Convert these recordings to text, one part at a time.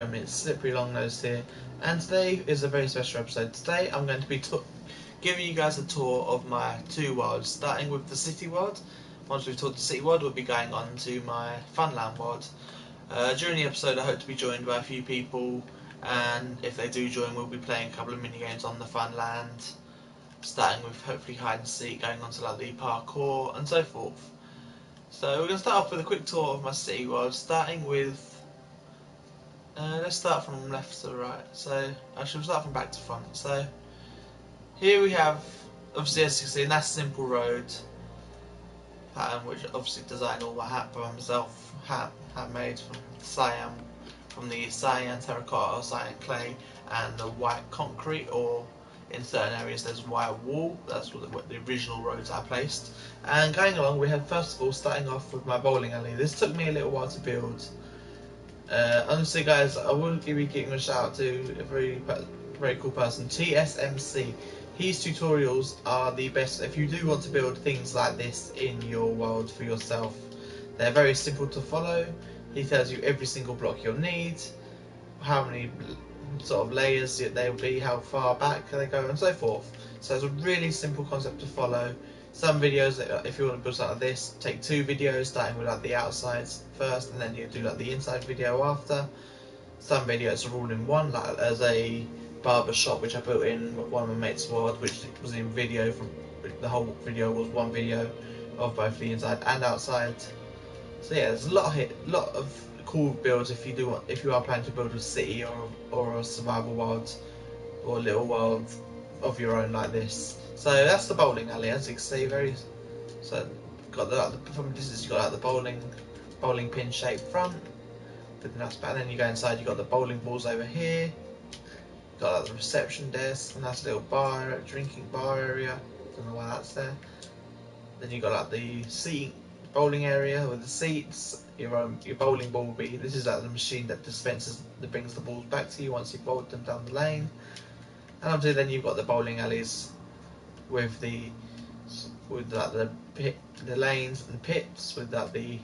It's slipperyfellow here, and today is a very special episode. Today I'm going to be giving you guys a tour of my two worlds, starting with the city world. Once we've toured the city world, we'll be going on to my funland world. During the episode I hope to be joined by a few people, and if they do join we'll be playing a couple of mini games on the funland, starting with hopefully hide and seek, going on to like the parkour and so forth. So we're going to start off with a quick tour of my city world, starting with let's start from left to right. So actually, we'll start from back to front. So here we have, obviously, as you can see, a nice simple road pattern, which obviously designed all my hat by myself, handmade from cyan, from the cyan terracotta, cyan clay, and the white concrete, or in certain areas there's white wall. That's what the original roads I placed. And going along, we have first of all starting off with my bowling alley. This took me a little while to build. Honestly, guys, I will be giving a shout out to a very cool person, TSMC. His tutorials are the best if you do want to build things like this in your world for yourself. They're very simple to follow. He tells you every single block you'll need, how many sort of layers there will be, how far back they go, and so forth. So it's a really simple concept to follow. Some videos, if you want to build something like this, take 2 videos, starting with like the outsides first, and then you do like the inside video after. Some videos are all in one, like as a barber shop, which I built in one of my mates' world, which was in video. From the whole video was one video of both the inside and outside. So yeah, there's a lot of cool builds if you are planning to build a city or a survival world or a little world of your own like this. So that's the bowling alley, as you can see. So got from a distance you got like the bowling pin shaped front with the nice back. And then you go inside, you got the bowling balls over here. You got like the reception desk, a nice little drinking bar area. Don't know why that's there. Then you got like the bowling area with the seats. Your bowling ball will be. This is like the machine that brings the balls back to you once you've bowled them down the lane. And obviously then you've got the bowling alleys with like the lanes and pits with like the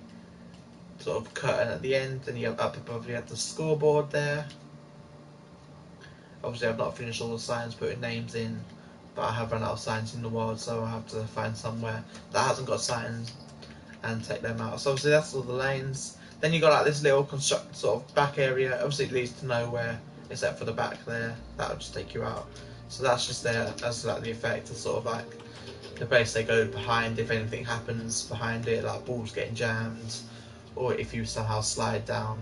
sort of curtain at the end. And you have up above you have the scoreboard there. Obviously I've not finished all the signs putting names in, but I have run out of signs in the world, so I have to find somewhere that hasn't got signs and take them out. So obviously that's all the lanes. Then you got like this little construct sort of back area. Obviously it leads to nowhere except for the back there. That'll just take you out. So that's just there as like the effect of sort of like the place they go behind if anything happens behind it, like balls getting jammed, or if you somehow slide down,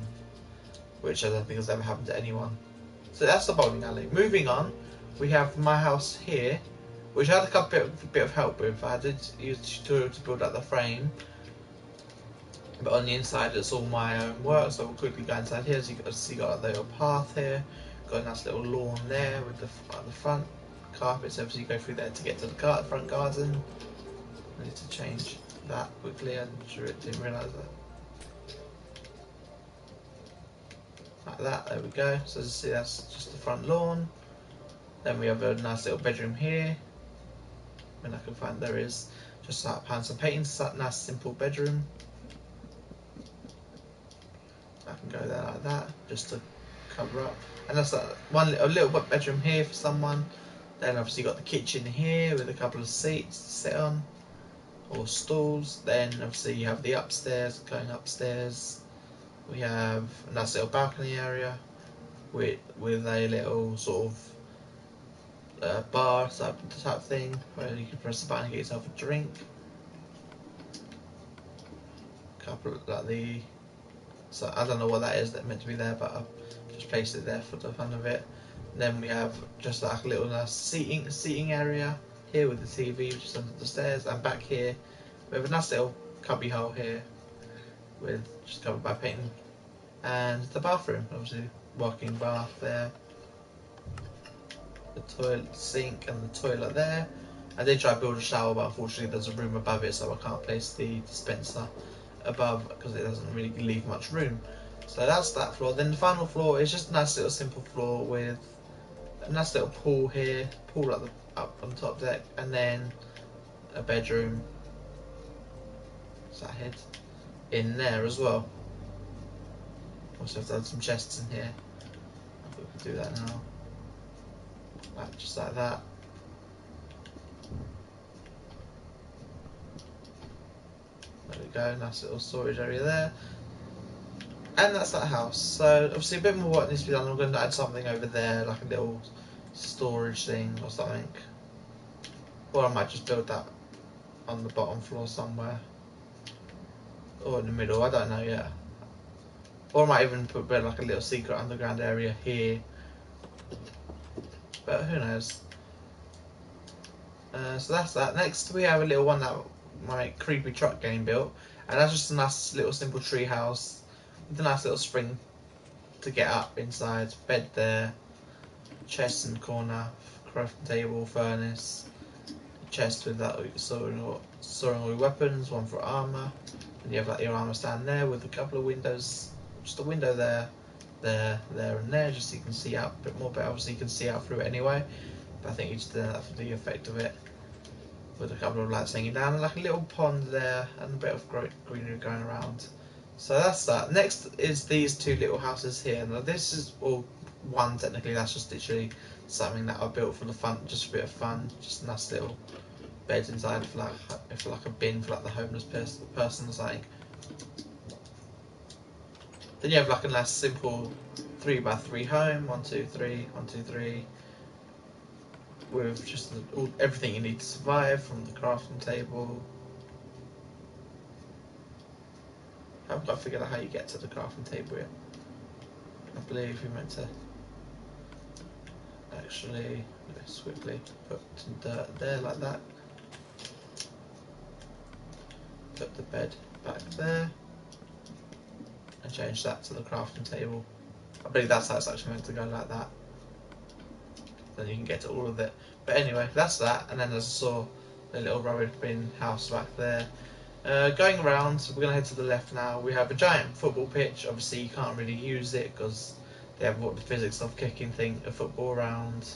which I don't think has ever happened to anyone. So that's the bowling alley. Moving on, we have my house here, which I had a bit of help with. I did use a tutorial to build up the frame, but on the inside it's all my own work. So we'll quickly go inside here. As you can see, got like the little path here. Got a nice little lawn there with the front carpet, so you go through there to get to the front garden. I need to change that quickly. I didn't realise that. Like that, there we go. So as you see, that's just the front lawn. Then we have a nice little bedroom here. When I can find, there is just like some painting, nice simple bedroom. I can go there like that, just to cover up. And that's like a little bedroom here for someone. Then obviously you got the kitchen here with a couple of seats to sit on, or stools. Then obviously you have the upstairs. Going upstairs, we have a nice little balcony area with a little sort of bar type thing where you can press the button and get yourself a drink. So I don't know what that is that meant to be there, but I've just placed it there for the fun of it. Then we have just like a little nice seating area here with the TV, which is under the stairs, and back here we have a nice little cubby hole here with just covered by painting, and the bathroom, obviously walk-in bath there, the toilet sink and the toilet there. I did try to build a shower, but unfortunately there's a room above it, so I can't place the dispenser above because it doesn't really leave much room. So that's that floor. Then the final floor is just a nice little simple floor with a nice little pool here, pool up on the top deck, and then a bedroom. Is that in there as well? Also have to add some chests in here. we can do that now. Just like that. There we go, nice little storage area there. And that's that house. So obviously a bit more work needs to be done. I'm going to add something over there, like a little storage thing or something. Or I might just build that on the bottom floor somewhere. Or in the middle, I don't know yet. Or I might even put like a little secret underground area here. But who knows. So that's that. Next we have a little one that my creepy truck game built. And that's just a nice little simple tree house. With a nice little spring to get up inside. Bed there. Chest in the corner. Crafting table, furnace. Chest with that storing all your weapons. One for armour. And you have like your armour stand there with a couple of windows. Just a window there, there, and there, just so you can see out a bit more, but obviously you can see out through it anyway. But I think you just did that for the effect of it. With a couple of lights hanging down, and like a little pond there, and a bit of greenery going around. So that's that. Next is these two little houses here. Now this is all one technically, that's just literally something that I built for the fun, just a bit of fun, just a nice little beds inside for like a bin for like the homeless person or something. Then you have like a nice simple 3x3 home, 1, 2, 3, 1, 2, 3, with just everything you need to survive, from the crafting table. I haven't quite figured out how you get to the crafting table yet. I believe we meant to actually, let's quickly put some dirt there like that. Put the bed back there. And change that to the crafting table. I believe that's how it's actually meant to go, like that. Then you can get to all of it. But anyway, that's that. And then as I saw, the little rubbish bin house back there. Going around, we're going to head to the left now. We have a giant football pitch. Obviously, you can't really use it because they have what the physics of kicking a football around.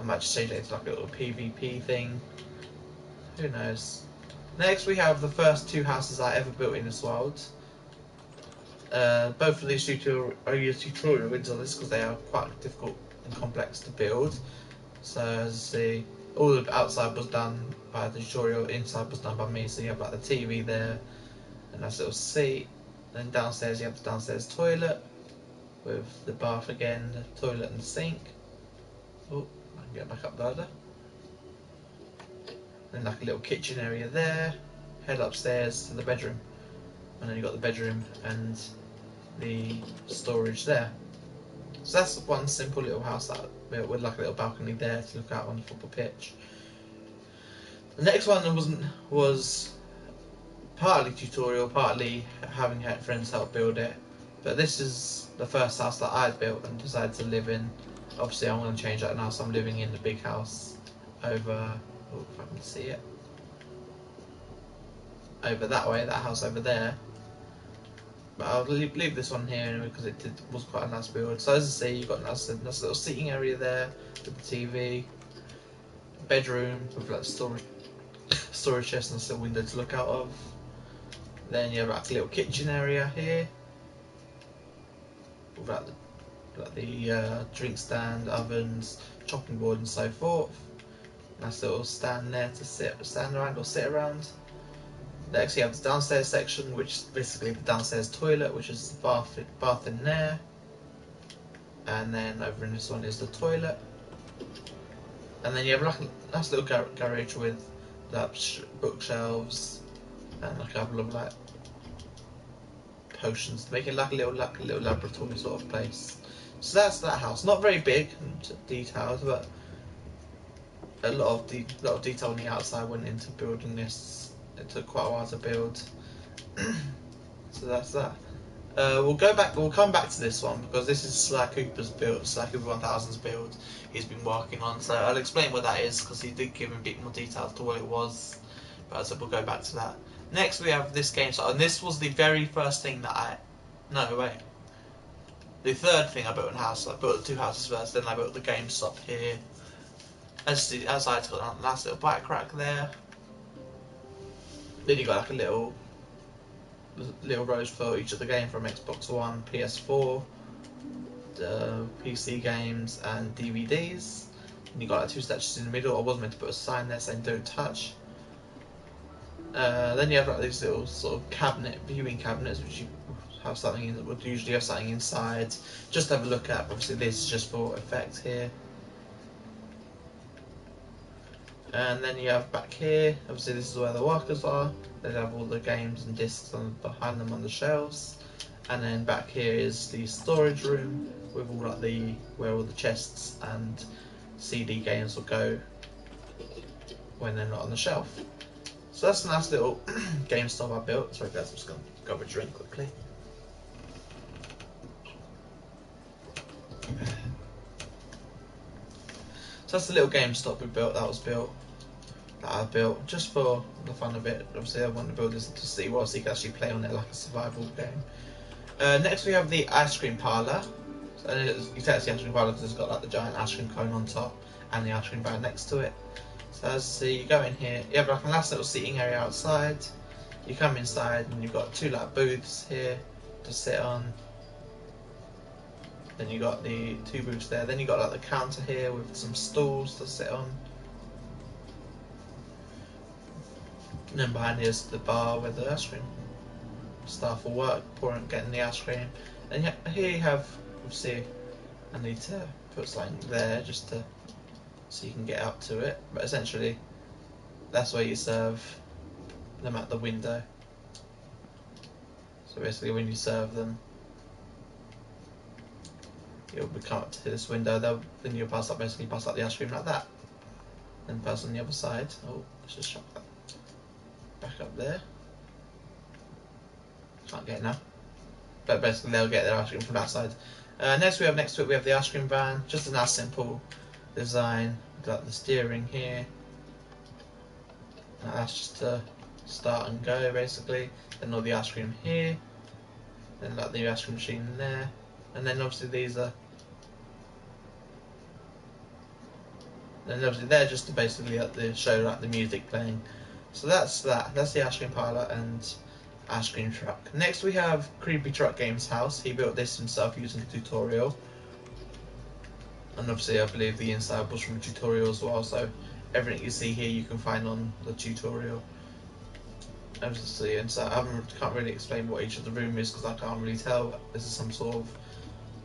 I might just change it into like a little PvP thing. Who knows? Next, we have the first two houses I ever built in this world. Both of these I use tutorial vids on this because they are quite difficult and complex to build. So as you see, all the outside was done by the tutorial, inside was done by me. So you have like the TV there, a nice little seat. Then downstairs you have the downstairs toilet with the bath again, the toilet and the sink. Oh, I can get back up the ladder. Then like a little kitchen area there. Head upstairs to the bedroom. And then you've got the bedroom and the storage there. So that's one simple little house that I built with like a little balcony there to look out on the football pitch. The next one was partly tutorial, partly having had friends help build it. But this is the first house that I built and decided to live in. Obviously I'm going to change that now, so I'm living in the big house over, oh, if I can see it, over that way, that house over there. But I'll leave this one here anyway because was quite a nice build. So as you see, you've got a nice little seating area there with the TV, bedroom with like storage chest and a little window to look out of. Then you have like a little kitchen area here with like the drink stand, ovens, chopping board and so forth. Nice little stand there to stand around or sit around. Next you have the downstairs section, which is basically the downstairs toilet, which is the bath in there. And then over in this one is the toilet. And then you have like a nice little garage with like bookshelves and like a couple of like potions to make it like a little laboratory sort of place. So that's that house. Not very big and detailed, but a lot of detail on the outside went into building this. It took quite a while to build. So that's that. We'll come back to this one because this is Sly Cooper's build, Sly Cooper 1000's build he's been working on. So I'll explain what that is because he did give a bit more detail to what it was. But as I said, we'll go back to that. Next we have this game start, and this was the very first thing that the third thing I built in a house. So I built the two houses first, then I built the game stop here. As I got a nice little bike rack there. Then you got like a little rows for each of the game from Xbox One, PS4, PC games and DVDs. And you got like 2 statues in the middle. I was meant to put a sign there saying "Don't touch." Then you have like these little sort of viewing cabinets, which you have something in, would usually have something inside. Just have a look at. Obviously, this is just for effect here. And then you have back here. Obviously, this is where the workers are. They have all the games and discs behind them on the shelves. And then back here is the storage room with all like where all the chests and CD games will go when they're not on the shelf. So that's a nice little game stop I built. Sorry guys, I'm just going to grab a drink quickly. So that's the little game stop we built, that I built just for the fun of it. Obviously I want to build this to see what, so you can actually play on it like a survival game. Next we have the ice cream parlour. So you can tell it's the ice cream parlour because it's got like the giant ice cream cone on top and the ice cream van next to it. So as you see, you go in here, you have like a nice little seating area outside. You come inside and you've got 2 like booths here to sit on. Then you got the 2 booths there. Then you got like the counter here with some stools to sit on. And then behind here is the bar where the ice cream staff will work, getting the ice cream. And here you have, obviously, I need to put something there just to so you can get up to it, but essentially that's where you serve them at the window. So basically when you serve them, you'll come up to this window, then you'll pass up the ice cream like that. Then pass on the other side. Oh, let's just shut that back up there. Can't get it now. But basically they'll get their ice cream from that side. Next to it we have the ice cream van, just a nice simple design. Got the steering here. That's just to start and go basically. Then all the ice cream here. Then like the ice cream machine in there. And then obviously these are. Then obviously they're just to basically show like the music playing. So that's that. That's the ice cream parlour and ice cream truck. Next we have Creepy Truck Games house. He built this himself using a tutorial. And obviously I believe the inside was from a tutorial as well, so everything you see here you can find on the tutorial. Obviously inside, I can't really explain what each of the room is because I can't really tell. This is some sort of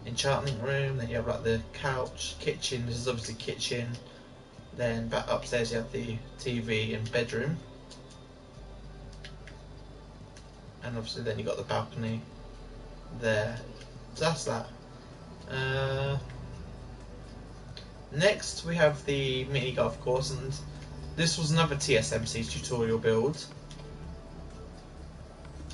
enchantment room, then you have like the couch, kitchen, this is obviously kitchen. Then back upstairs you have the TV and bedroom. And obviously then you got the balcony there. So that's that. Next we have the mini golf course, and this was another TSMC's tutorial build.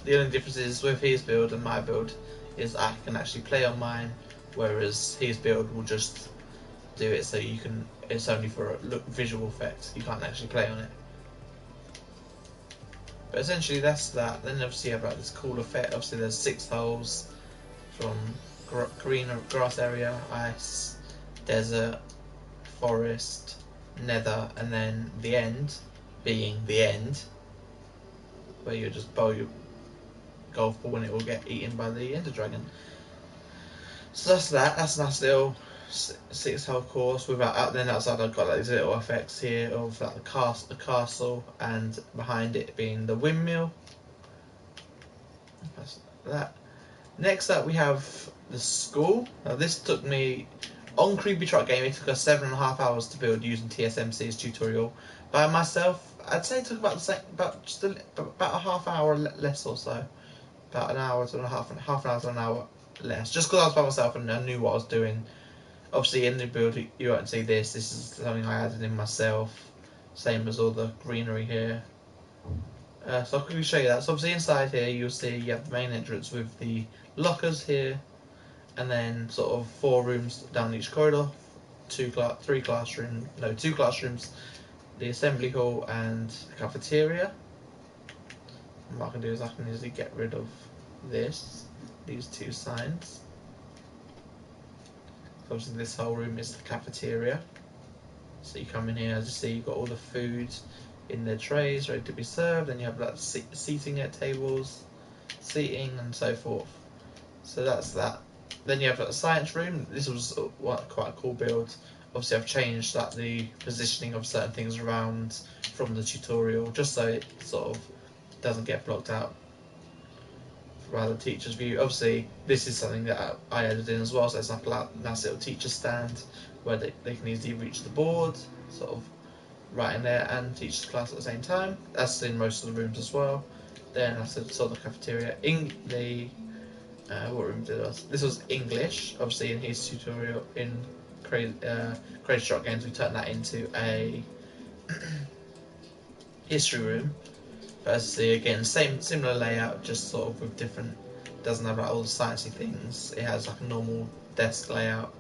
The only difference is with his build and my build is I can actually play on mine, whereas his build will just do it so you can, it's only for a visual effect, you can't actually play on it. But essentially that's that. Then obviously you have like this cool effect. Obviously there's 6 holes from green grass area, ice, desert, forest, nether, and then the end being the end, where you just bowl your golf ball and it will get eaten by the ender dragon. So that's that. That's a nice little 6-hole course. Without then outside I've got like these little effects here of like the castle, and behind it being the windmill. That's that. Next up we have the school. Now this took me, on Creepy Truck Game, it took us 7.5 hours to build using TSMC's tutorial. By myself, I'd say it took about the same, about a half hour less or so. About an hour to half an hour to an hour less. Just because I was by myself and I knew what I was doing. Obviously in the build you won't see this. This is something I added in myself. Same as all the greenery here. So I'll quickly show you that. So obviously inside here you'll see you have the main entrance with the lockers here. And then sort of 4 rooms down each corridor, 2 classrooms, the assembly hall and the cafeteria. And what I can do is I can easily get rid of these 2 signs. So obviously this whole room is the cafeteria. So you come in here, as you see, you've got all the food in their trays ready to be served, and you have like seating at tables, seating and so forth. So that's that. Then you have a science room. This was quite a cool build. Obviously, I've changed the positioning of certain things around from the tutorial, just so it sort of doesn't get blocked out by the teacher's view. Obviously, this is something that I added in as well, so it's like a nice little teacher stand where they can easily reach the board, sort of right in there, and teach the class at the same time. That's in most of the rooms as well. Then I saw the cafeteria. In the what room did this? This was English. Obviously, in his tutorial in Crazy Shot Games, we turned that into a history room. But as you see, again, similar layout, just sort of with different. Doesn't have like all the sciencey things. It has like a normal desk layout,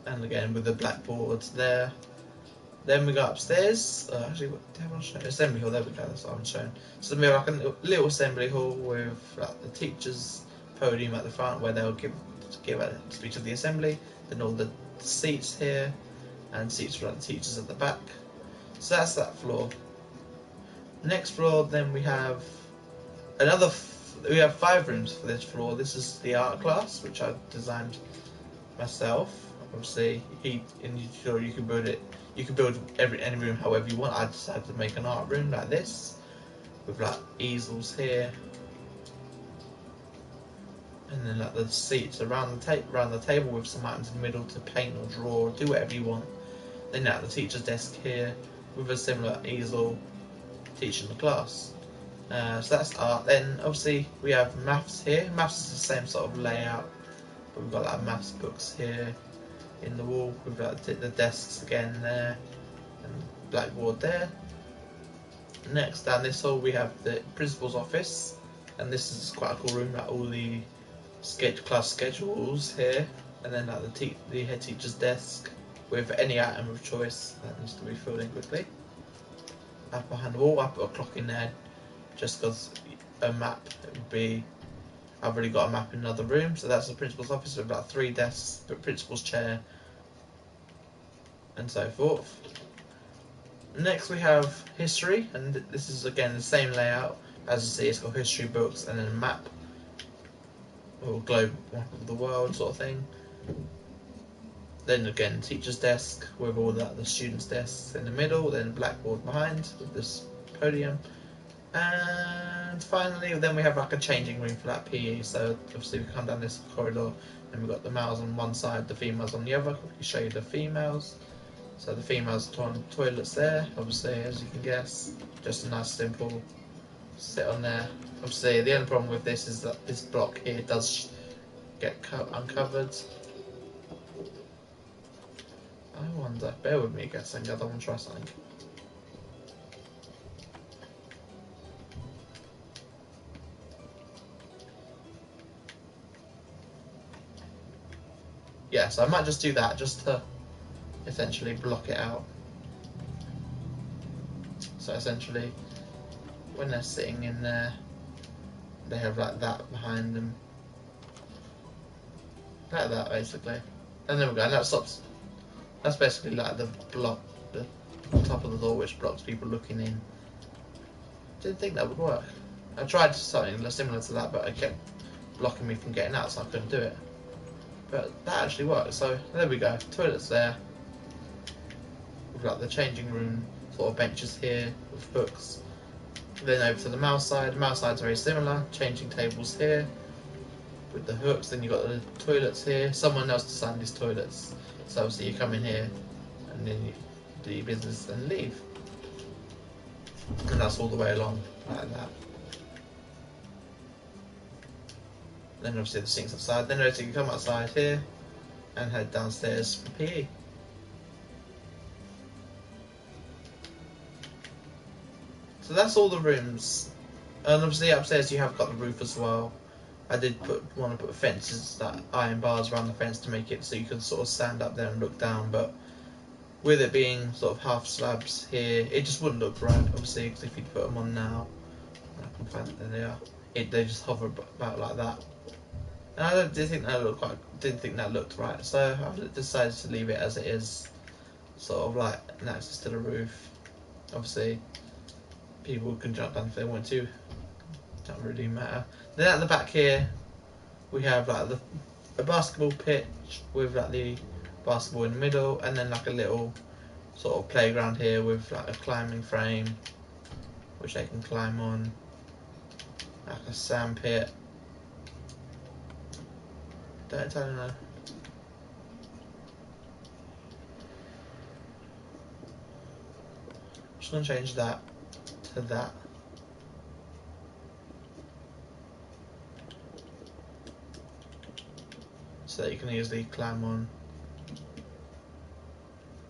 and again with the blackboards there. Then we go upstairs. Actually, what did I want to show? Assembly hall. There we go. That's what I'm showing. So we have like a little assembly hall with like the teachers' podium at the front, where they'll give a speech of the assembly. Then all the seats here, and seats for like, the teachers at the back. So that's that floor. Next floor, then we have another. We have 5 rooms for this floor. This is the art class, which I designed myself. Obviously, in the tutorial you can build it. You can build any room however you want. I decided to make an art room like this, with like easels here, and then like the seats around the table with some items in the middle to paint or draw or do whatever you want. Then at the teacher's desk here with a similar easel teaching the class. So that's art. Then obviously we have maths here. Maths is the same sort of layout, but we've got like maths books here in the wall with like the desks again there and blackboard there. Next down this hall we have the principal's office, and this is quite a cool room, like all the class schedules here, and then like the head teacher's desk with any item of choice that needs to be filled in quickly. Up behind the wall I put a clock in there just because a map would be. I've already got a map in another room, so that's the principal's office with about 3 desks, the principal's chair, and so forth. Next we have history, and this is again the same layout. As you see, it's got history books and then a map, or globe map of the world sort of thing. Then again, teacher's desk with all the students' desks in the middle, then a blackboard behind with this podium. And finally, then we have like a changing room for that PE. So obviously we come down this corridor, and we've got the males on one side, the females on the other. Quickly show you the females. So the females toilets there, obviously, as you can guess. Just a nice simple sit on there. Obviously, the only problem with this is that this block here does get uncovered. I wonder, bear with me a second, I don't want to try something. Yeah, so I might just do that, just to essentially block it out. So essentially, when they're sitting in there, they have like that behind them. Like that, basically. And there we go, and that stops. That's basically like the top of the door which blocks people looking in. Didn't think that would work. I tried something similar to that, but it kept blocking me from getting out, so I couldn't do it. But that actually worked, so there we go. Toilets there. We've got the changing room sort of benches here with books. Then over to the mouse side. The mouse side's very similar. Changing tables here with the hooks. Then you've got the toilets here. Someone else designed these toilets. So obviously you come in here and then you do your business and leave. And that's all the way along like that. Then obviously the sink's outside. Then notice you can come outside here and head downstairs for PE. So that's all the rooms. And obviously upstairs you have got the roof as well. I did want to put fences, that iron bars around the fence to make it so you can sort of stand up there and look down, but with it being sort of half slabs here, it just wouldn't look right, obviously, because if you put them on now, I can find it, there they are, they just hover about like that. And I didn't think that looked right, so I've decided to leave it as it is, sort of like an access to the roof. Obviously, people can jump down if they want to, don't really matter. Then at the back here, we have like a basketball pitch with like the basketball in the middle, and then like a little sort of playground here with like a climbing frame which they can climb on, like a sand pit. Don't tell know. I'm just gonna change that to that. So that you can easily climb on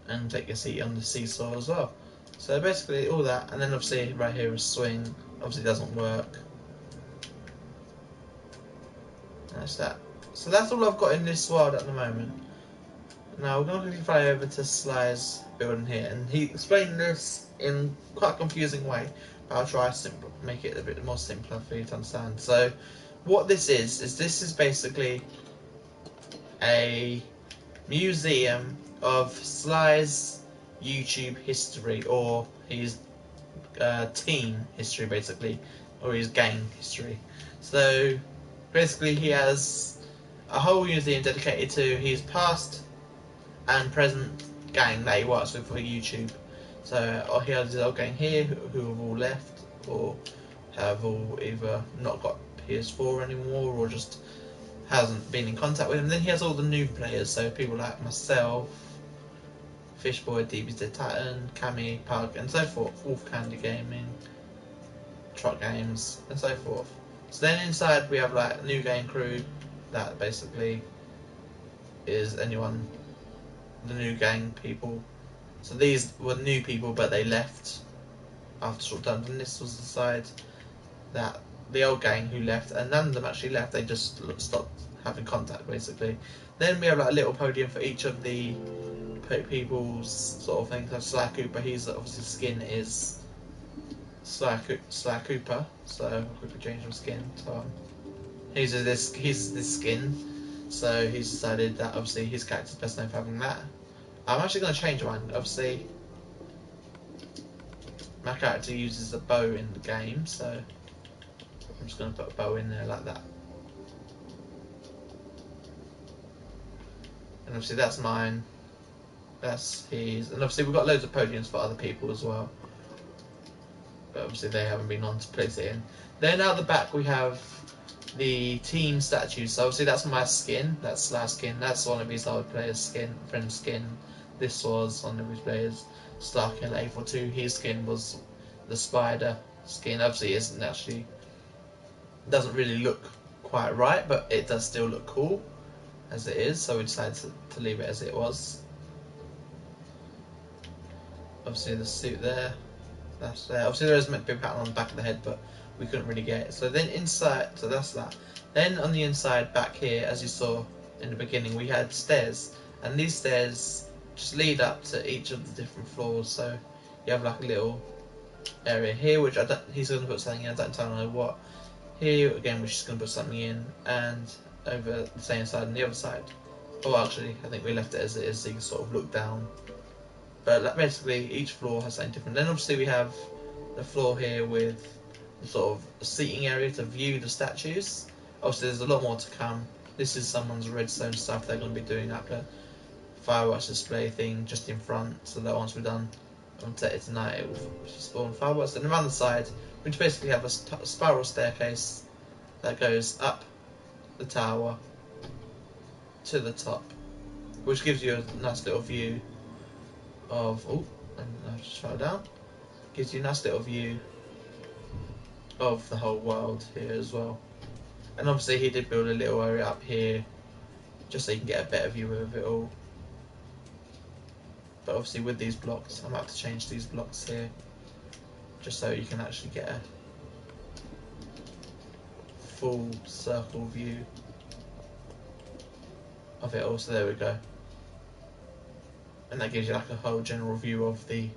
and take your seat on the seesaw as well. So basically all that, and then obviously right here is swing. Obviously doesn't work. That's that. So that's all I've got in this world at the moment. Now we're going to quickly fly over to Sly's building here, and he explained this in quite a confusing way, but I'll try to make it a bit more simpler for you to understand. So what this is this is basically a museum of Sly's YouTube history, or his team history basically, or his gang history. So basically he has a whole museum dedicated to his past and present gang that he works with for YouTube. So he has his old gang here who have all left, or have all either not got PS4 anymore, or just hasn't been in contact with him. Then he has all the new players, so people like myself, Fishboy, DB's Dead Titan, Cammy, Pug, and so forth, Wolf Candy Gaming, Trot Games, and so forth. So then inside we have like new game crew, that basically is anyone, the new gang people. So these were new people, but they left after short time. And this was the side that the old gang who left, and none of them actually left. They just stopped having contact basically. Then we have like a little podium for each of the people's sort of things. So Sly Cooper, his obviously skin is Sly Cooper. So I'll quickly change my skin. So he's this skin. So he's decided that obviously his character's best known for having that. I'm actually going to change mine. Obviously, my character uses a bow in the game, so I'm just going to put a bow in there like that. And obviously that's mine. That's his. And obviously we've got loads of podiums for other people as well. But obviously they haven't been on to place it in. Then out the back we have the team statues. So obviously that's my skin. That's Sly's skin. That's one of his old players' skin, friend's skin. This was one of his players, Starkill A42. His skin was the spider skin. Obviously, it isn't actually, doesn't really look quite right, but it does still look cool as it is. So we decided to leave it as it was. Obviously, the suit there, that's there. Obviously, there is meant to be a pattern on the back of the head, but we couldn't really get it. So then inside, so that's that. Then on the inside, back here, as you saw in the beginning, we had stairs, and these stairs just lead up to each of the different floors. So you have like a little area here, which he's going to put something in, I don't know what. Here again, we're just going to put something in, and over the same side and the other side. Oh, actually, I think we left it as it is, so you can sort of look down. But like, basically, each floor has something different. Then obviously we have the floor here with the sort of seating area to view the statues. Obviously, there's a lot more to come. This is someone's redstone stuff. They're going to be doing like a fireworks display thing just in front, so that once we're done on set tonight, it will spawn fireworks. And around the side, we basically have a spiral staircase that goes up the tower to the top, which gives you a nice little view of. Oh, and I'll just try it down. Gives you a nice little view of the whole world here as well. And obviously, he did build a little area up here just so you can get a better view of it all. But obviously with these blocks, I'm about to change these blocks here just so you can actually get a full circle view of it all. So there we go. And that gives you like a whole general view of the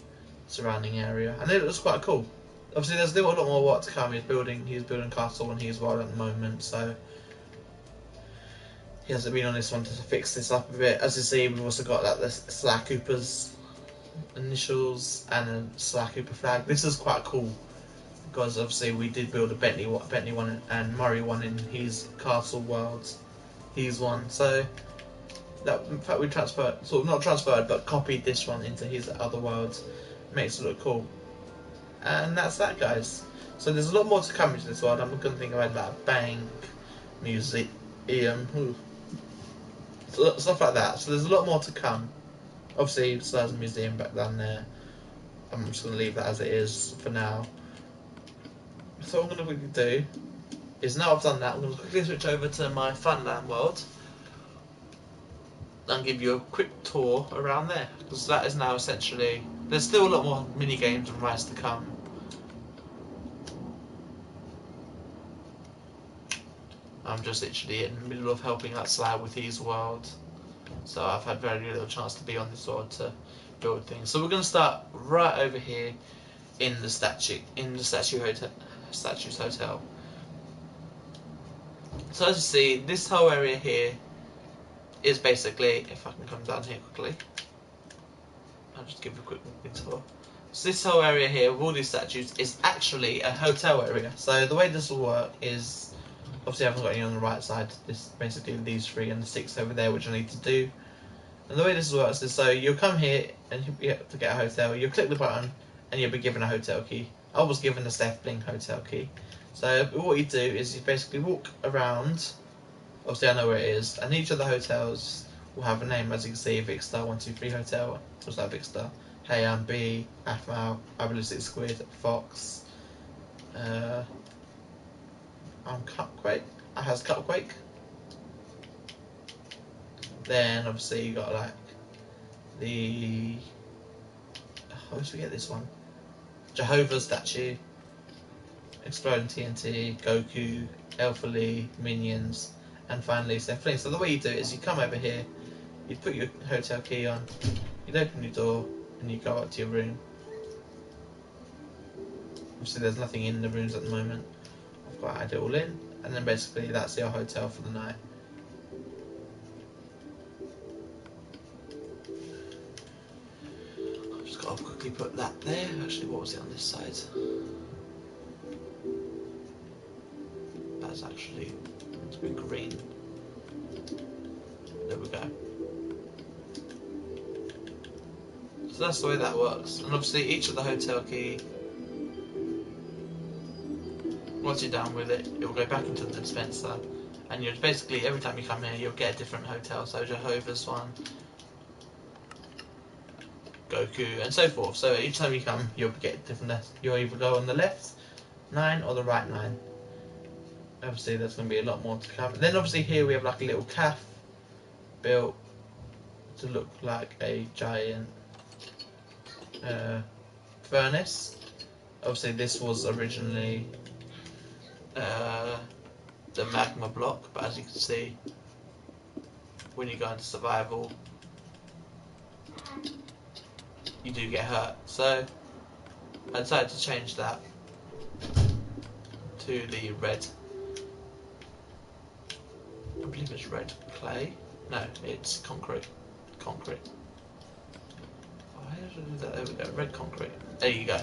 surrounding area. And it looks quite cool. Obviously there's still a lot more work to come. He's building castle and he's wild at the moment, so he hasn't been on this one to fix this up a bit. As you see, we've also got like the Sly Cooper's initials and a Sly Cooper flag. This is quite cool because obviously we did build a Bentley one and Murray one in his castle worlds. He's one, so that in fact we transferred, sort of not transferred, but copied this one into his other worlds. Makes it look cool, and that's that, guys. So there's a lot more to come into this world. I'm going to think about that bank, museum, stuff like that. So there's a lot more to come. Obviously, there's a museum back down there. I'm just going to leave that as it is for now. So what I'm going to quickly do is, now I've done that, I'm going to quickly switch over to my Funland world and give you a quick tour around there, because that is now essentially, there's still a lot more mini games and rides to come. I'm just literally in the middle of helping out Slab with his world, so I've had very little chance to be on this world to build things. So we're going to start right over here in the statue's hotel. So as you see, this whole area here is basically, if I can come down here quickly, I'll just give you a quick tour. So this whole area here with all these statues is actually a hotel area. So the way this will work is, obviously I haven't got any on the right side, this basically these 3 and the 6 over there, which I need to do. And the way this works is, so you'll come here and you have to get a hotel, you'll click the button and you'll be given a hotel key. I was given a Steph Bling hotel key. So what you do is you basically walk around, obviously I know where it is, and each of the hotels will have a name. As you can see, Vic Star 123 Hotel, what's that, Vic Star? Hey, I'm B, Afmal, Iballisticsquid, Fox, I'm Cupquake, I has Cupquake. Then obviously you got like the, I always forget this one, Jehovah's statue, Exploding TNT, Goku, Alpha Lee, Minions, and finally Steph Bling. So the way you do it is you come over here, you put your hotel key on, you'd open your door, and you go up to your room. Obviously there's nothing in the rooms at the moment. I've got to add it all in, and then basically that's your hotel for the night. I've just got to quickly put that there. Actually, what was it on this side? That's actually meant to be green. There we go. So that's the way that works. And obviously each of the hotel key, once you're done with it, it will go back into the dispenser, and you'll basically, every time you come here, you'll get a different hotel. So Jehovah's one, Goku, and so forth. So each time you come, you'll get different. You'll either go on the left 9 or the right 9. Obviously there's going to be a lot more to come. Then obviously here we have like a little cafe built to look like a giant furnace. Obviously this was originally the magma block, but as you can see, when you go into survival you do get hurt. So I decided to change that to the red, I believe it's red clay. No, it's concrete. Concrete. Oh, how did I do that? There we go. Red concrete. There you go.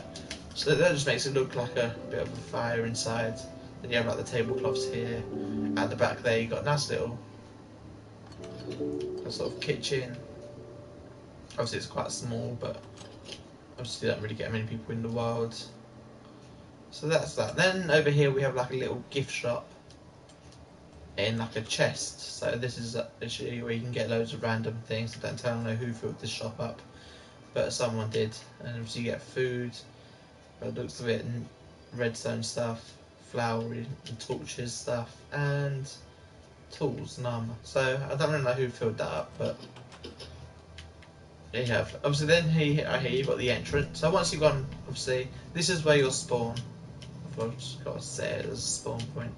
So that just makes it look like a bit of a fire inside. Then you have like the tablecloths here. At the back there you got a nice little sort of kitchen. Obviously it's quite small, but obviously you don't really get many people in the world. So that's that. Then over here we have like a little gift shop in like a chest. So this is literally where you can get loads of random things. I don't know who filled this shop up, but someone did. And obviously you get food, by the looks of it, and redstone stuff, flour and torches stuff, and tools and armour. So I don't really know who filled that up, but there you have. Obviously then here you've got the entrance. So once you've gone, obviously this is where you'll spawn. I've just got to set it as a spawn point.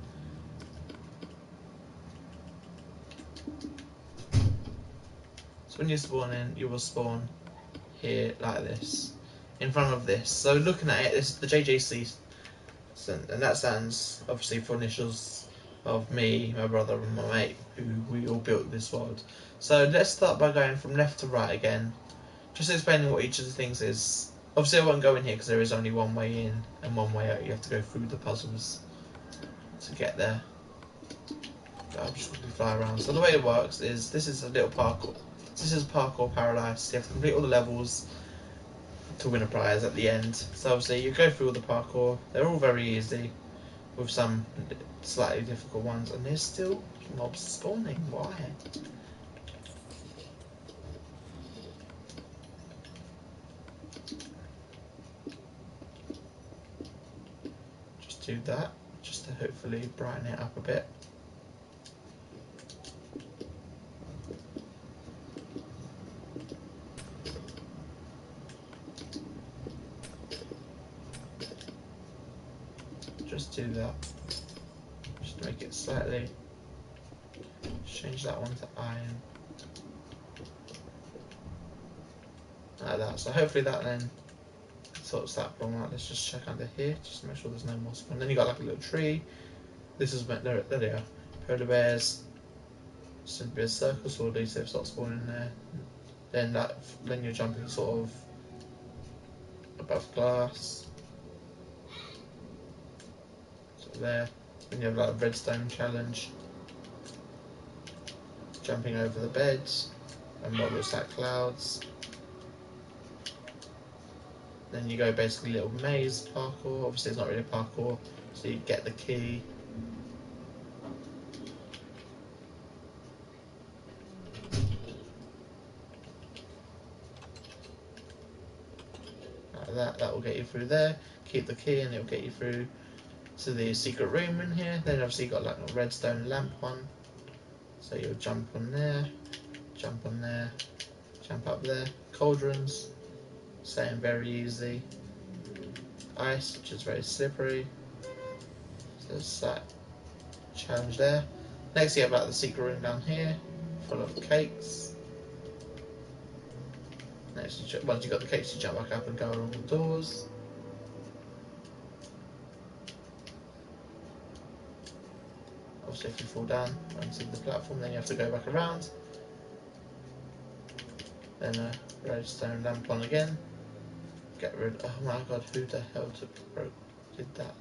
So when you spawn in, you will spawn here like this, in front of this. So looking at it, this is the JJC, and that stands obviously for initials of me, my brother and my mate, who we all built this world. So let's start by going from left to right again, just explaining what each of the things is. Obviously I won't go in here because there is only one way in and one way out. You have to go through the puzzles to get there. But I'll just quickly fly around. So the way it works is, this is a little parkour. This is parkour paradise. You have to complete all the levels to win a prize at the end. So obviously you go through all the parkour. They're all very easy, with some slightly difficult ones. And there's still mobs spawning. Why? Just do that, just to hopefully brighten it up a bit. Just do that, just to make it slightly, change that one to iron, like that. So hopefully that then sorts that problem out. Let's just check under here, just to make sure there's no more spawn. Then you got like a little tree. This is meant, there they are, polar bears. Should be a circle, so at least they've started spawning there. Then you're jumping sort of above glass. There. Then you have like a redstone challenge, jumping over the beds and what looks like clouds. Then you go basically little maze parkour. Obviously it's not really parkour, so you get the key. Like that will get you through there. Keep the key and it will get you through to the secret room in here. Then obviously you got like a redstone lamp one, so you'll jump on there, jump on there, jump up there. Cauldrons, same, very easy. Ice, which is very slippery, so there's that challenge there. Next you have like the secret room down here, full of cakes. Next, once you've got the cakes, you jump back up and go along the doors. Obviously if you fall down onto the platform, then you have to go back around. Then a redstone lamp on again. Get rid, oh my god, who the hell did that?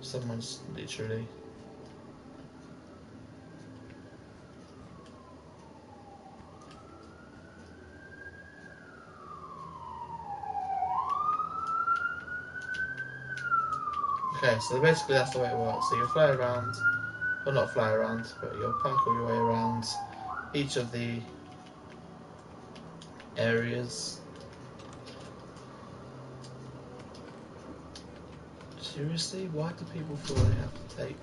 Someone's literally... Okay, so basically that's the way it works. So you fly around, well not fly around, but you'll parkour your way around each of the areas. Seriously, why do people feel they have to take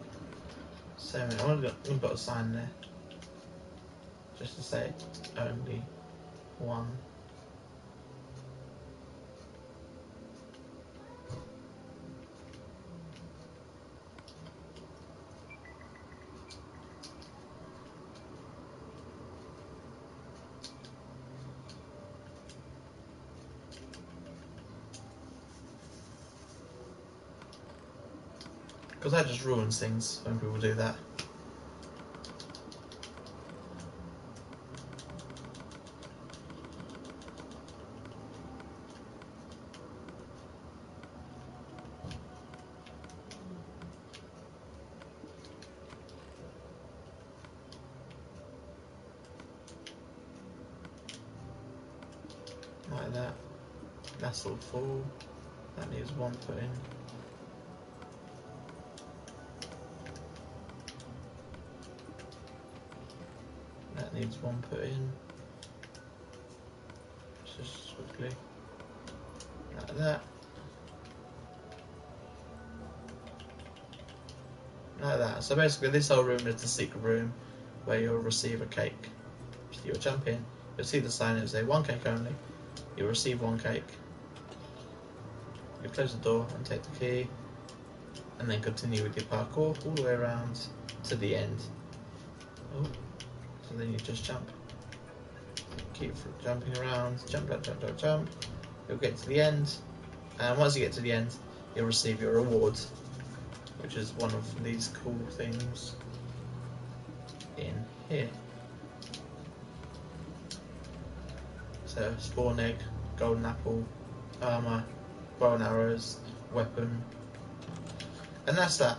so many? I'm gonna put a sign there, just to say only one. Because that just ruins things when people do that. Like that. That's all full. That needs one put in. That needs one put in. Just quickly. Like that. Like that. So basically this whole room is the secret room where you'll receive a cake. So you'll jump in, you'll see the sign, it'll say one cake only. You'll receive one cake. You close the door and take the key, and then continue with your parkour all the way around to the end. Oh, so then you just jump. Keep jumping around, jump, jump, jump, jump, jump. You'll get to the end, and once you get to the end, you'll receive your reward, which is one of these cool things in here. So spawn egg, golden apple, armor, bow and arrows, weapon, and that's that.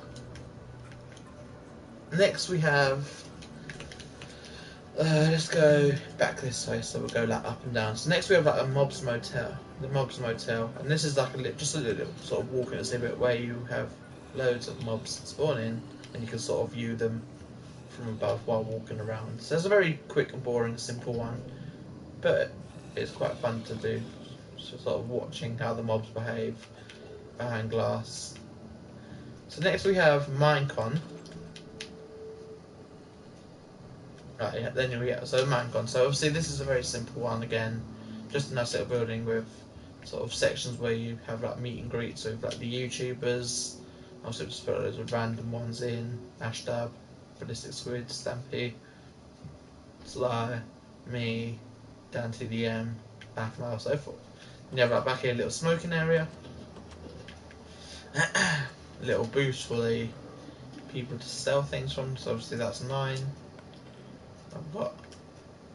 Next we have, let's go back this way, so we'll go like up and down. So next we have like a mob's motel, the mob's motel, and this is like just a little sort of walking exhibit where you have loads of mobs spawning, and you can sort of view them from above while walking around. So it's a very quick and boring, simple one, but it's quite fun to do. So sort of watching how the mobs behave behind glass. So next we have Minecon. Right, yeah, then we get so Minecon. So obviously this is a very simple one again, just a nice little building with sort of sections where you have like meet and greets with like the YouTubers. Also just put loads of random ones in: Ashdab, iballisticsquid, Stampy, Sly, me, DanTDM, Bathmile, so forth. And you have like back here a little smoking area, a little booth for the people to sell things from. So obviously that's mine. I've got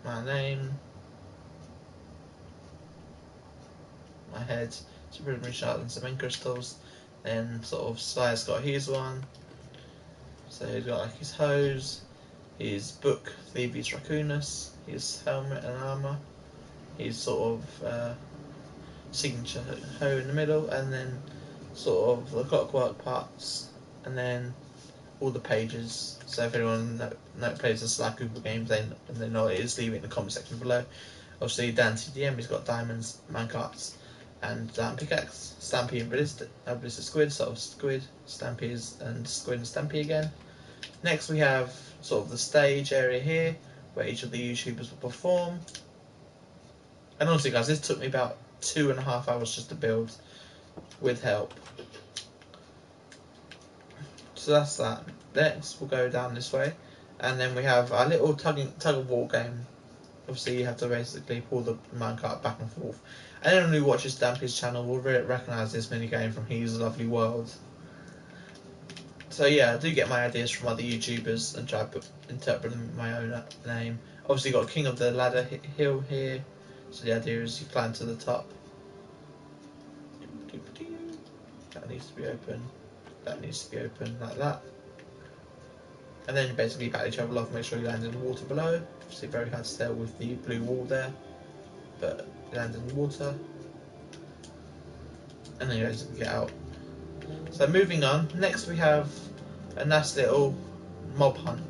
my name, my head, some prism shard and some ink crystals. Then sort of Sly's got his one. So he's got like his hose, his book, Thieves Raccoonus, his helmet and armour, his sort of signature hoe in the middle, and then sort of the clockwork parts, and then all the pages. So if anyone plays the Sly Cooper games, they know what it is, leave it in the comment section below. Obviously DanTDM, he's got diamonds, minecarts, and pickaxe. Stampy and iballisticsquid, sort of squid, Stampy and squid and Stampy again. Next we have sort of the stage area here, where each of the YouTubers will perform. And honestly guys, this took me about 2.5 hours just to build, with help. So that's that. Next we'll go down this way, and then we have our little tug of war game. Obviously you have to basically pull the minecart back and forth. And anyone who watches Stampy's channel will recognise this mini game from His Lovely World. So yeah, I do get my ideas from other YouTubers and try to interpret them in my own name. Obviously got King of the Ladder hill here, so the idea is you climb to the top. That needs to be open. That needs to be open like that. And then you basically battle each other off, make sure you land in the water below. Obviously very hard to tell with the blue wall there, but you land in the water. And then you basically get out. So moving on, next we have a nice little mob hunt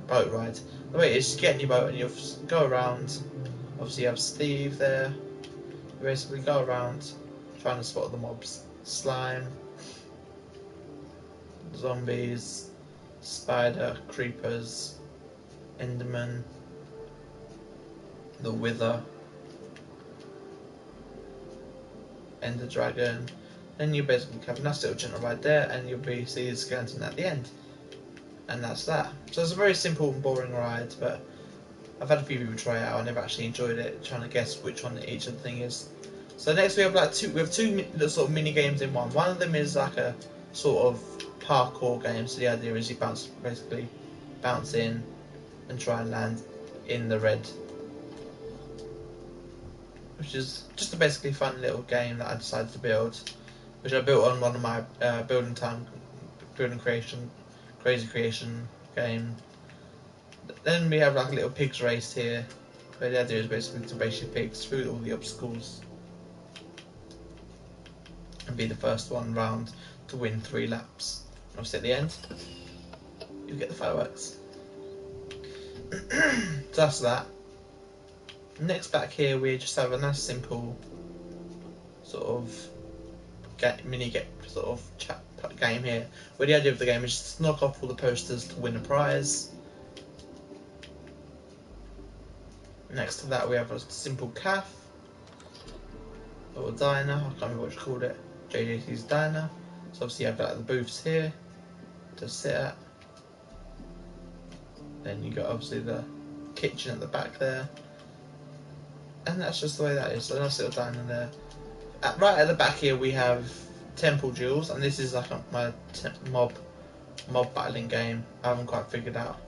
boat ride. The way it is, you get in your boat and you go around. Obviously you have Steve there. You basically go around trying to spot the mobs. Slime, zombies, spider, creepers, enderman, the wither, ender dragon. Then you basically have a nice little gentle ride there, and you'll be see the skeleton at the end, and that's that. So it's a very simple and boring ride, but I've had a few people try it out and they've actually enjoyed it, trying to guess which one each of the thing is. So next we have like two little sort of mini games in one. One of them is like a sort of parkour game. So the idea is you basically bounce in and try and land in the red, which is just a basically fun little game that I decided to build, which I built on one of my crazy creation game. Then we have like a little pigs race here, where the idea is basically to race your pigs through all the obstacles and be the first one round to win 3 laps. Obviously at the end, you get the fireworks. So that's that. Next back here we just have a nice simple sort of game here, where the idea of the game is just to knock off all the posters to win a prize. Next to that we have a simple cafe, or diner, I can't remember what you called it, JJT's diner. So obviously you have like the booths here to sit at. Then you got obviously the kitchen at the back there. And that's just the way that is, so a nice little diner there. Right at the back here we have Temple Duels, and this is like my mob battling game. I haven't quite figured out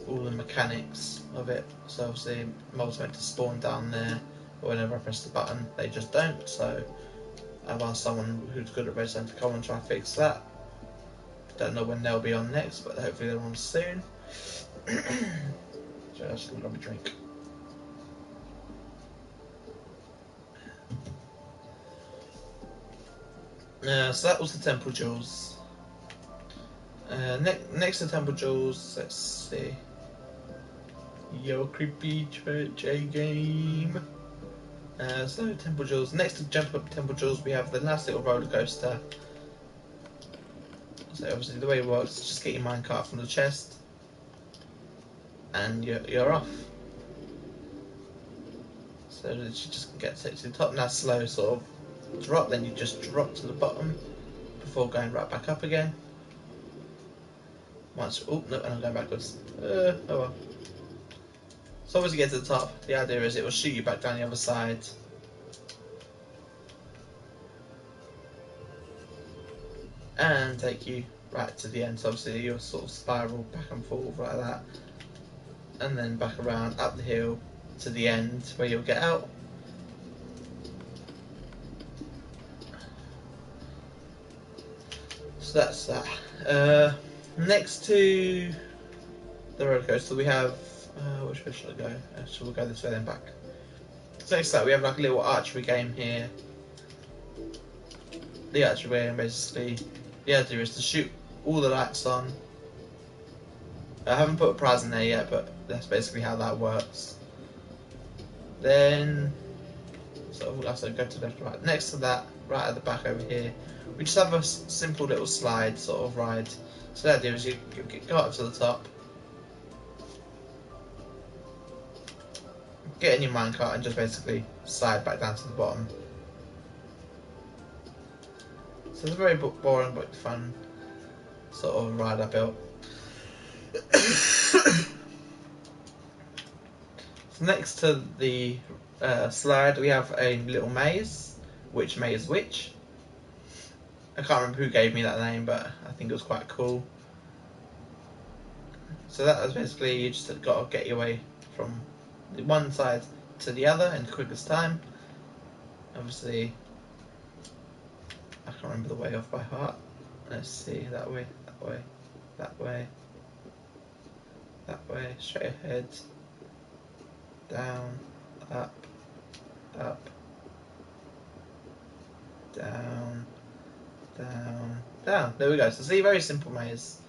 all the mechanics of it. So obviously mobs meant to spawn down there, but whenever I press the button, they just don't. So I've asked someone who's good at redstone to come and try and fix that. Don't know when they'll be on next, but hopefully they're on soon. So I'm just gonna grab a drink. So that was the temple jewels. Next to temple jewels, let's see. Yo, creepy J game. So temple jewels. Next to jump up temple jewels, we have the nice little roller coaster. So obviously the way it works is just get your minecart from the chest, and you're off. So that you just get to the top. Now slow sort of drop, then you just drop to the bottom before going right back up again. Once, oh no, and I'm going backwards. Oh well. So as you get to the top, the idea is it will shoot you back down the other side. And take you right to the end. So obviously you'll sort of spiral back and forth like that. And then back around, up the hill to the end where you'll get out. So that's that. Next to the roller coaster we have, which way should I go? Actually we'll go this way then back. So next to that we have like a little archery game here. The archery game basically, the idea is to shoot all the lights on. I haven't put a prize in there yet, but that's basically how that works. Then, so we'll also go to the left, right. Next to that, right at the back over here, we just have a simple little slide sort of ride. So the idea is you go up to the top, get in your minecart and just basically slide back down to the bottom. So it's a very boring but fun sort of ride I built. So next to the slide we have a little maze. Which maze which? I can't remember who gave me that name, but I think it was quite cool. So that was basically you just got to get your way from the one side to the other in the quickest time. Obviously I can't remember the way off by heart. Let's see, that way, that way, that way, that way, straight ahead, down, up, up, down, down, down. There we go. So see, very simple maze,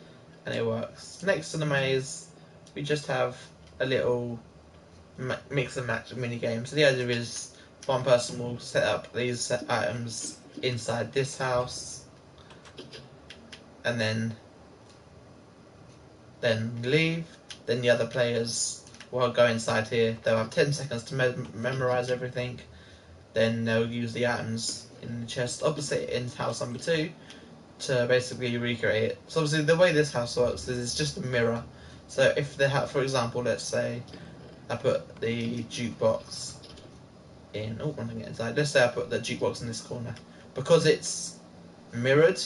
and it works. Next to the maze, we just have a little mix and match mini game. So the idea is one person will set up these set items inside this house, and then leave. Then the other players will go inside here. They'll have 10 seconds to memorize everything. Then they'll use the items in the chest opposite in house number 2 to basically recreate it. So obviously the way this house works is it's just a mirror. So if they have, for example, let's say I put the jukebox in, oh, I'm gonna get inside. Let's say I put the jukebox in this corner. Because it's mirrored,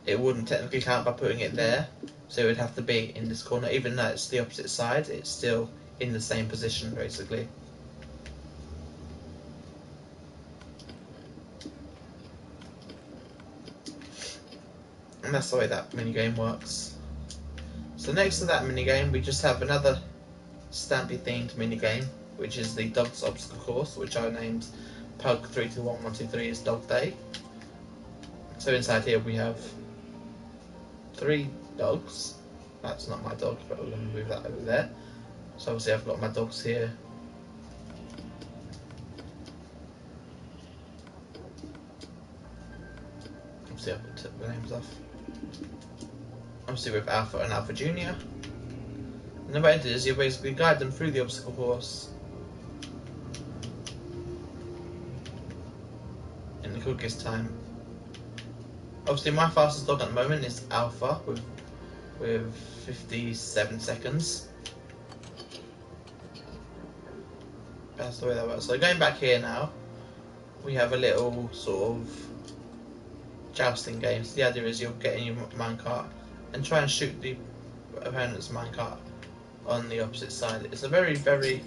it wouldn't technically count by putting it there. So it would have to be in this corner. Even though it's the opposite side, it's still in the same position, basically. And that's the way that minigame works. So next to that minigame, we just have another Stampy themed minigame, which is the Dog's Obstacle Course, which I named Pug 321123 is Dog Day. So inside here we have 3 dogs. That's not my dog, but we're going to move that over there. So obviously I've got my dogs here. Obviously I've took the names off. Obviously with Alpha and Alpha Junior. And the way it is, you basically guide them through the obstacle course in the quickest time. Obviously my fastest dog at the moment is Alpha with 57 seconds. That's the way that works. So going back here now, we have a little sort of jousting game. So the idea is you'll get in your minecart and try and shoot the opponent's minecart on the opposite side. It's a very, very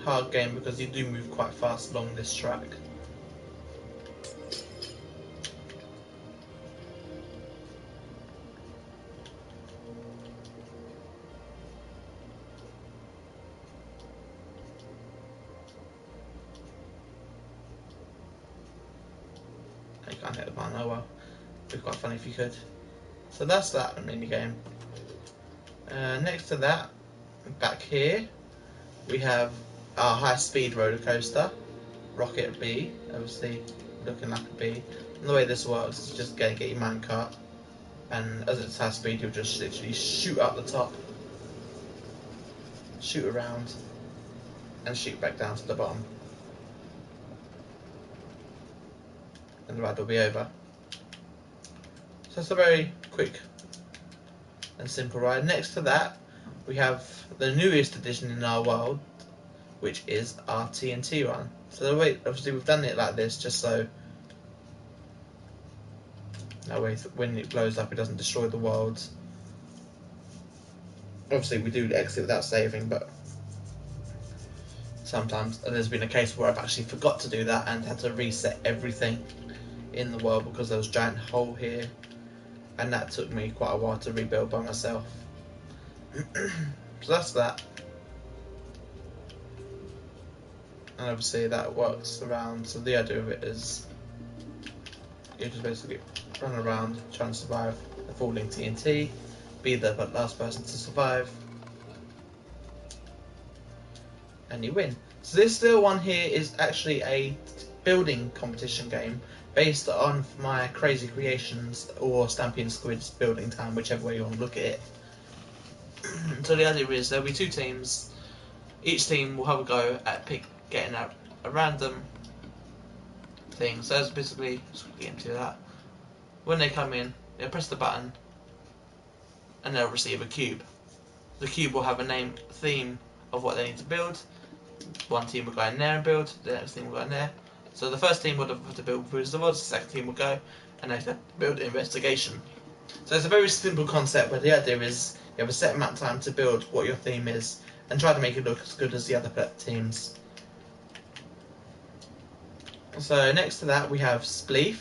hard game because you do move quite fast along this track. You can't hit the button, oh well. It'd be quite funny if you could. So that's that mini game. Next to that, back here, we have our high-speed roller coaster, Rocket B, obviously looking like a bee. And the way this works is just get your minecart, and as it's high speed, you'll just literally shoot up the top, shoot around, and shoot back down to the bottom. And the ride will be over. So it's a very quick and simple ride. Next to that, we have the newest addition in our world, which is our TNT run. So the way, obviously we've done it like this just so that way when it blows up it doesn't destroy the world. Obviously we do exit without saving, but sometimes there's been a case where I've actually forgot to do that and had to reset everything in the world because there was a giant hole here, and that took me quite a while to rebuild by myself. So that's that. And obviously that works around, so the idea of it is you just basically run around trying to survive the falling TNT, be the last person to survive, and you win. So this little one here is actually a building competition game based on my Crazy Creations or Stampylongnose building time, whichever way you want to look at it. So the idea is there'll be two teams. Each team will have a go at getting a random thing. So that's basically, just get into that. When they come in, they'll press the button and they'll receive a cube. The cube will have a theme of what they need to build. One team will go in there and build, the next team will go in there. So the first team would have to build Wizards of Oz, the second team will go and they have to build Investigation. So it's a very simple concept, but the idea is you have a set amount of time to build what your theme is and try to make it look as good as the other teams. So next to that we have Spleef,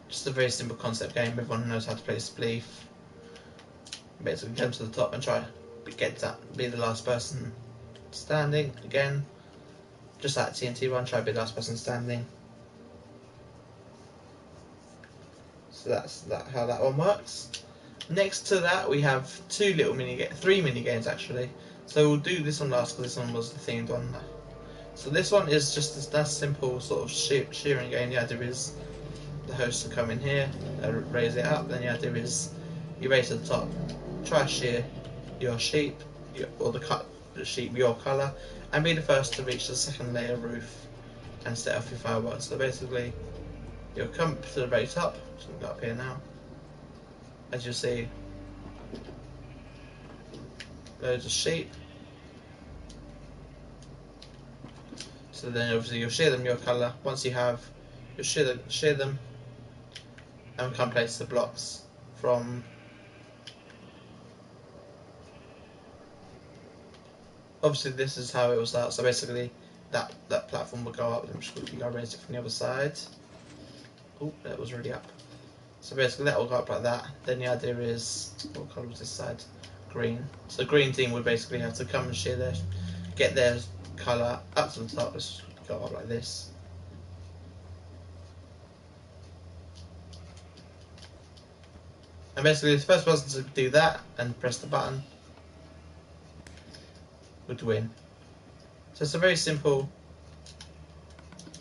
just a very simple concept game. Everyone knows how to play Spleef. Basically jump to the top and try to be the last person standing again. Just like TNT one, try to be the last person standing. So that's how that one works. Next to that we have three mini games actually. So we'll do this one last because this one was the themed one. So this one is just a simple sort of shearing game. The idea is the host will come in here, raise it up, then the idea is you raise to the top, try to shear your sheep, or the sheep your colour, and be the first to reach the second layer roof and set off your fireworks. So basically you'll come to the very top, so we'll go up here now, as you'll see loads of sheep. So then obviously you'll shear them your colour. Once you have, you'll shear them and come place the blocks from. Obviously this is how it will start. So basically that platform will go up. I'm just quickly go raise it from the other side. Oh, that was really up. So basically that will go up like that. Then the idea is, what colour was this side? Green. So the green team would basically have to come and get their colour up to the top. Let's go up like this. And basically the first person to do that and press the button would win. So it's a very simple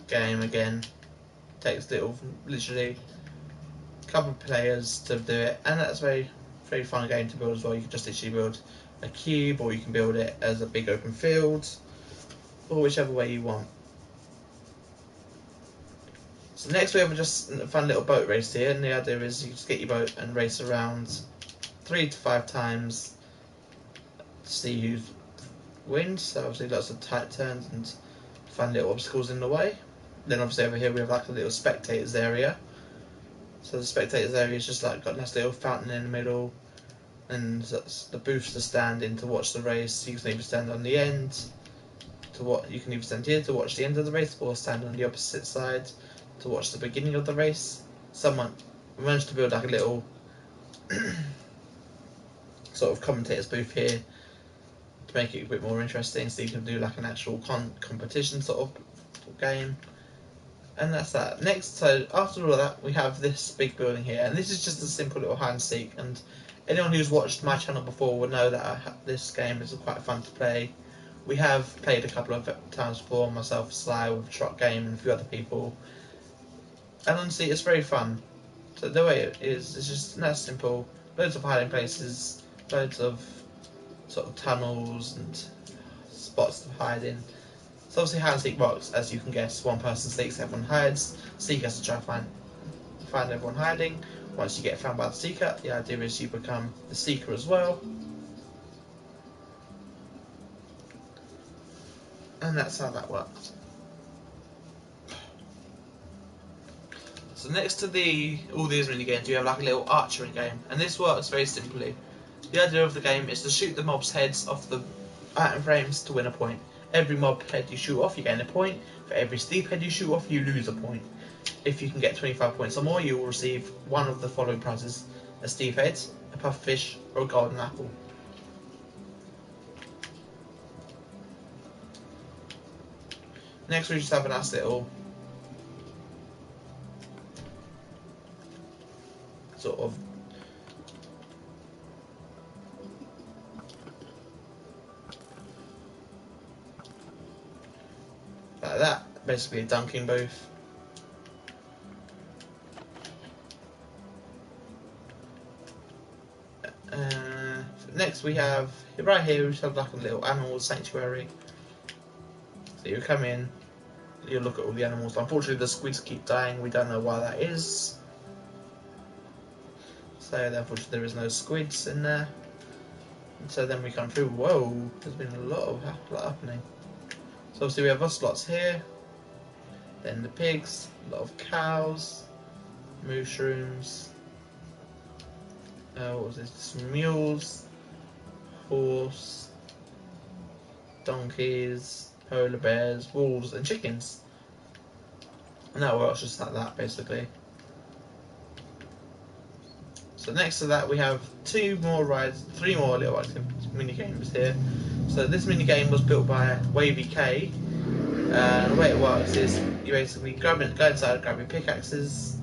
game again. Takes literally a couple of players to do it, and that's a very fun game to build as well. You can just literally build a cube, or you can build it as a big open field, or whichever way you want. So next we have just a fun little boat race here, and the idea is you just get your boat and race around 3 to 5 times to see who wins. So obviously lots of tight turns and fun little obstacles in the way. Then obviously over here we have like a little spectators area. So the spectators area is just like got a nice little fountain in the middle, and that's the booths to stand in to watch the race. You can even stand on the end to what you can either stand here to watch the end of the race, or stand on the opposite side to watch the beginning of the race. Someone managed to build like a little sort of commentator's booth here to make it a bit more interesting, so you can do like an actual competition sort of game. And that's that. Next, so after all of that, we have this big building here, and this is just a simple little hide and seek. And anyone who's watched my channel before will know that this game is quite fun to play. We have played a couple of times before, myself, Sly, with Truck Game, and a few other people. And honestly, it's very fun. So the way it is, it's just that simple. Loads of hiding places, loads of sort of tunnels and spots to hide in. So obviously hide and seek works, as you can guess. One person seeks, everyone hides. Seeker has to try and find everyone hiding. Once you get found by the seeker, the idea is you become the seeker as well. And that's how that works. So next to all these mini games, you have like a little archery game, and this works very simply. The idea of the game is to shoot the mob's heads off the item frames to win a point. Every mob head you shoot off, you gain a point. For every Steve head you shoot off, you lose a point. If you can get 25 points or more, you will receive one of the following prizes: a Steve head, a pufferfish, or a golden apple. Next, we just have a nice little sort of like that, basically a dunking booth. Next we have, right here we just have like a little animal sanctuary. So you come in, you look at all the animals. Unfortunately the squids keep dying, we don't know why that is. So unfortunately there is no squids in there. And so then we come through, whoa, there's been a lot happening. So obviously we have ocelots here, then the pigs, a lot of cows, mushrooms, what was this, mules, horse, donkeys, polar bears, wolves and chickens. And that works just like that basically. So next to that we have three more little mini games here. So this mini game was built by Wavy K. The way it works is you basically go inside, grab your pickaxes,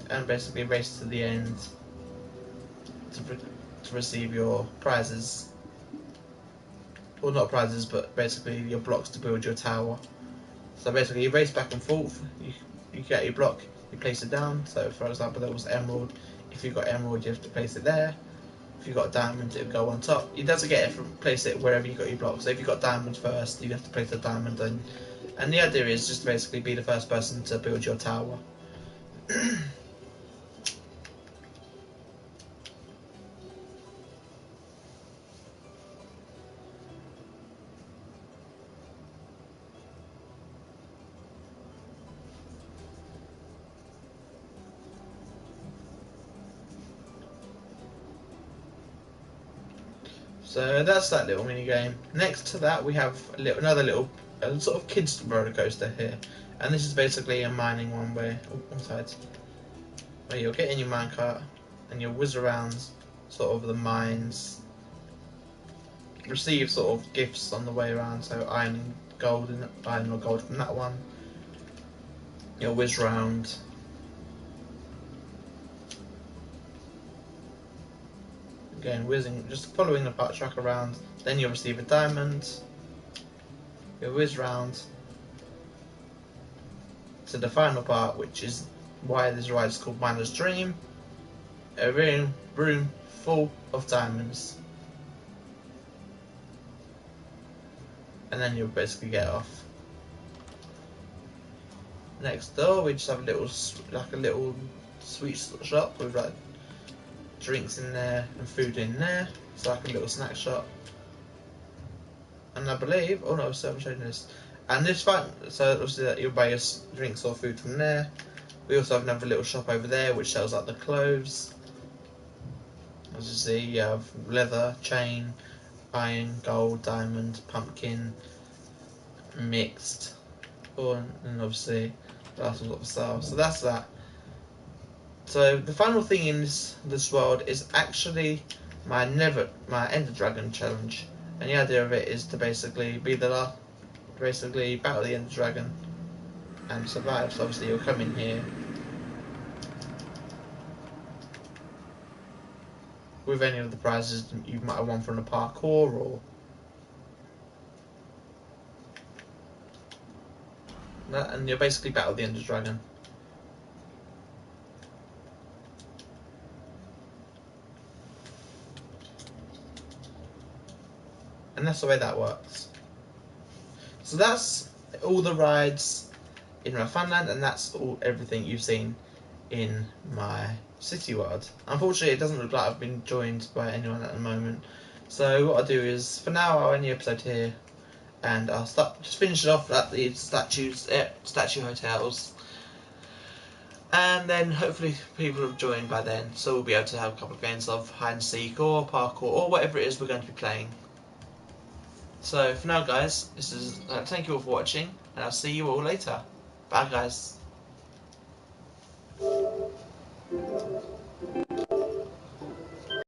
and basically race to the end to receive your prizes. Well, not prizes, but basically your blocks to build your tower. So basically you race back and forth, you get your block, you place it down. So for example there was emerald. If you got emerald you have to place it there. If you got diamond it will go on top. It doesn't get it from place it wherever you got your block. So if you got diamond first you have to place the diamond in. And the idea is just to basically be the first person to build your tower. So that's that little mini game. Next to that we have another little sort of kids roller coaster here, and this is basically a mining one where you'll get in your minecart and you'll whiz around sort of the mines, receive sort of gifts on the way around. So iron or gold from that one. You'll whiz around. Again, whizzing, just following the track around, then you'll receive a diamond. You'll whiz round to the final part, which is why this ride is called Miner's Dream. A room full of diamonds. And then you'll basically get off. Next door, we just have a little sweet shop with like drinks in there and food in there. It's like a little snack shop. And I believe, oh no, so I'm showing this. And this one, so obviously you'll buy your drinks or food from there. We also have another little shop over there which sells like the clothes. As you see, you have leather, chain, iron, gold, diamond, pumpkin, mixed, and obviously the last one's got the star. So that's that. So the final thing in this world is actually my Ender Dragon challenge, and the idea of it is to basically be the last, basically battle the Ender Dragon and survive. So obviously you'll come in here with any of the prizes you might have won from the parkour, or that, and you'll basically battle the Ender Dragon. And that's the way that works. So that's all the rides in my Funland, and that's everything you've seen in my city world. Unfortunately, it doesn't look like I've been joined by anyone at the moment. So what I'll do is, for now, I'll end the episode here, and I'll just finish it off at the statue hotels, and then hopefully people have joined by then, so we'll be able to have a couple of games of hide and seek or parkour or whatever it is we're going to be playing. So for now, guys, thank you all for watching, and I'll see you all later. Bye, guys.